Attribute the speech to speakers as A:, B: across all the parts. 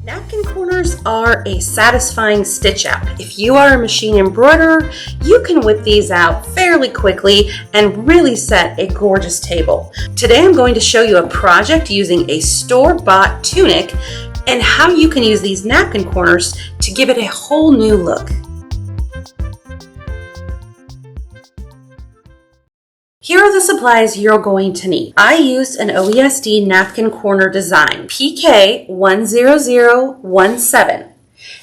A: Napkin corners are a satisfying stitch out. If you are a machine embroiderer, you can whip these out fairly quickly and really set a gorgeous table. Today I'm going to show you a project using a store-bought tunic and how you can use these napkin corners to give it a whole new look. Here are the supplies you're going to need. I used an OESD napkin corner design, PK10017,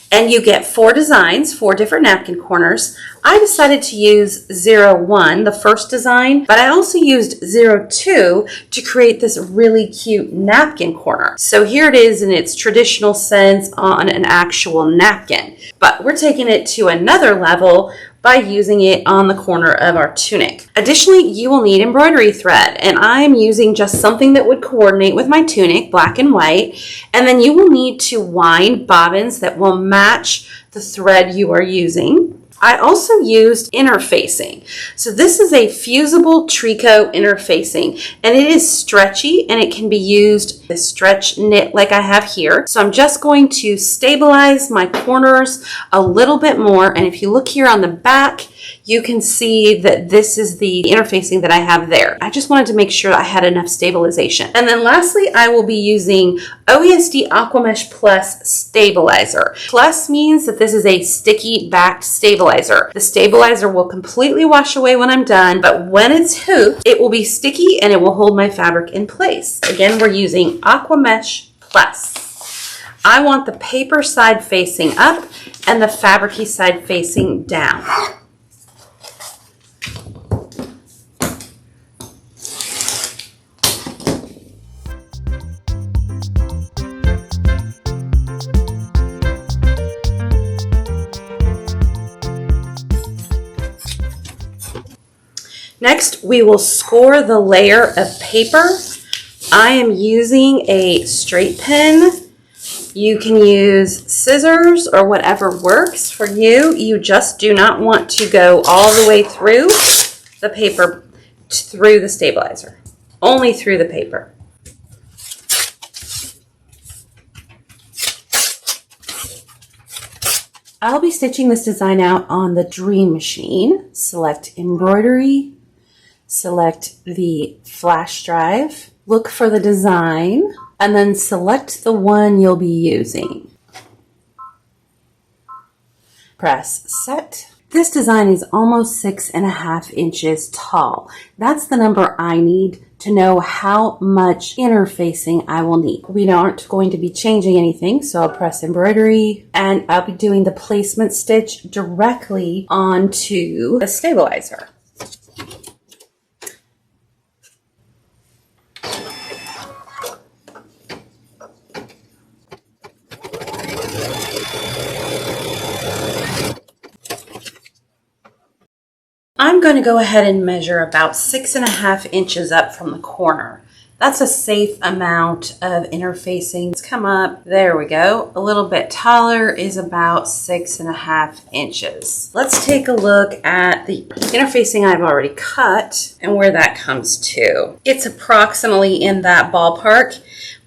A: and you get 4 designs, 4 different napkin corners. I decided to use 01, the first design, but I also used 02 to create this really cute napkin corner. So here it is in its traditional sense on an actual napkin, but we're taking it to another level by using it on the corner of our tunic. Additionally, you will need embroidery thread, and I'm using just something that would coordinate with my tunic, black and white, and then you will need to wind bobbins that will match the thread you are using. I also used interfacing. So this is a fusible tricot interfacing, and it is stretchy and it can be used to stretch knit like I have here. So I'm just going to stabilize my corners a little bit more, and if you look here on the back, you can see that this is the interfacing that I have there. I just wanted to make sure I had enough stabilization. And then lastly, I will be using OESD AquaMesh Plus stabilizer. Plus means that this is a sticky backed stabilizer. The stabilizer will completely wash away when I'm done, but when it's hooped, it will be sticky and it will hold my fabric in place. Again, we're using AquaMesh Plus. I want the paper side facing up and the fabricy side facing down. Next, we will score the layer of paper. I am using a straight pen. You can use scissors or whatever works for you. You just do not want to go all the way through the paper, through the stabilizer, only through the paper. I'll be stitching this design out on the Dream Machine. Select Embroidery. Select the flash drive, look for the design, and then select the one you'll be using. Press set. This design is almost 6.5 inches tall. That's the number I need to know how much interfacing I will need. We aren't going to be changing anything, so I'll press embroidery, and I'll be doing the placement stitch directly onto the stabilizer. I'm going to go ahead and measure about 6.5 inches up from the corner. That's a safe amount of interfacing. Let's come up. There we go. A little bit taller is about 6.5 inches. Let's take a look at the interfacing I've already cut and where that comes to. It's approximately in that ballpark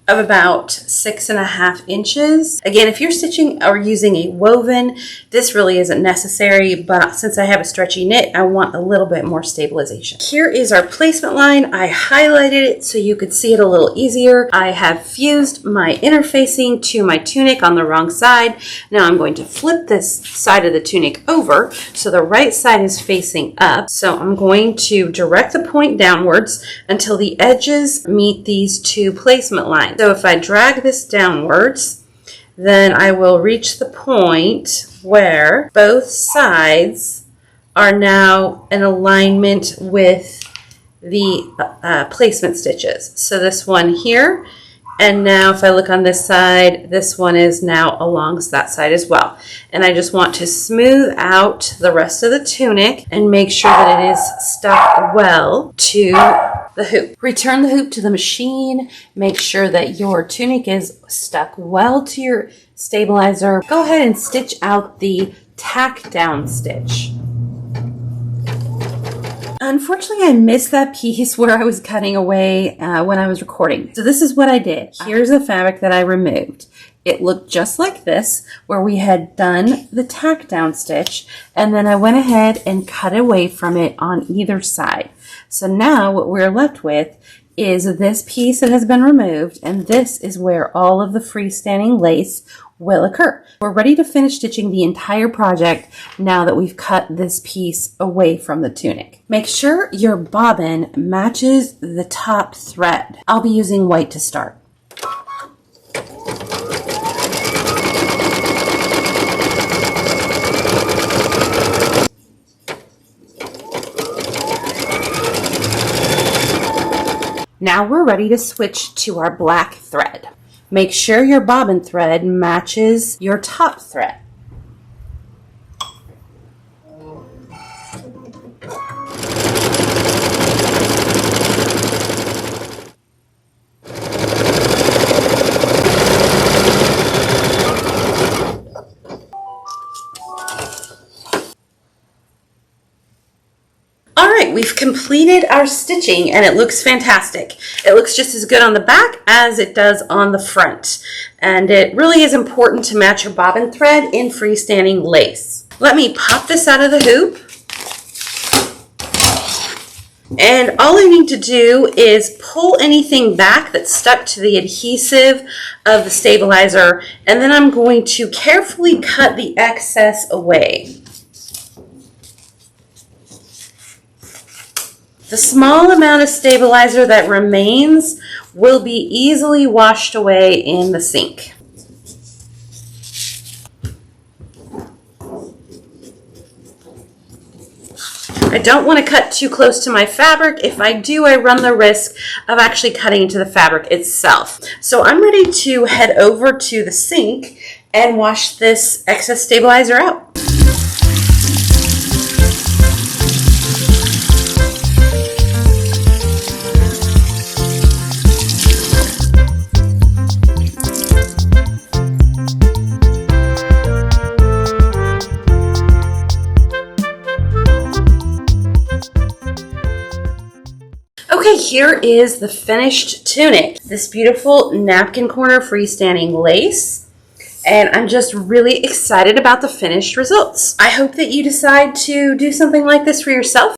A: of about 6.5 inches. Again, if you're stitching or using a woven, this really isn't necessary, but since I have a stretchy knit, I want a little bit more stabilization. Here is our placement line. I highlighted it so you could see it a little easier. I have fused my interfacing to my tunic on the wrong side. Now I'm going to flip this side of the tunic over so the right side is facing up. So I'm going to direct the point downwards until the edges meet these 2 placement lines. So if I drag this downwards, then I will reach the point where both sides are now in alignment with the placement stitches. So this one here, and now if I look on this side, this one is now along that side as well. And I just want to smooth out the rest of the tunic and make sure that it is stuck well to the hoop. Return the hoop to the machine. Make sure that your tunic is stuck well to your stabilizer. Go ahead and stitch out the tack down stitch. Unfortunately, I missed that piece where I was cutting away when I was recording. So this is what I did. Here's the fabric that I removed. It looked just like this, where we had done the tack down stitch, and then I went ahead and cut away from it on either side. So now what we're left with is this piece that has been removed, and this is where all of the freestanding lace will occur. We're ready to finish stitching the entire project now that we've cut this piece away from the tunic. Make sure your bobbin matches the top thread. I'll be using white to start. Now we're ready to switch to our black thread. Make sure your bobbin thread matches your top thread. Alright, we've completed our stitching and it looks fantastic. It looks just as good on the back as it does on the front. And it really is important to match your bobbin thread in freestanding lace. Let me pop this out of the hoop. And all I need to do is pull anything back that's stuck to the adhesive of the stabilizer, and then I'm going to carefully cut the excess away. The small amount of stabilizer that remains will be easily washed away in the sink. I don't want to cut too close to my fabric. If I do, I run the risk of actually cutting into the fabric itself. So I'm ready to head over to the sink and wash this excess stabilizer out. Okay, here is the finished tunic. This beautiful napkin corner freestanding lace. And I'm just really excited about the finished results. I hope that you decide to do something like this for yourself.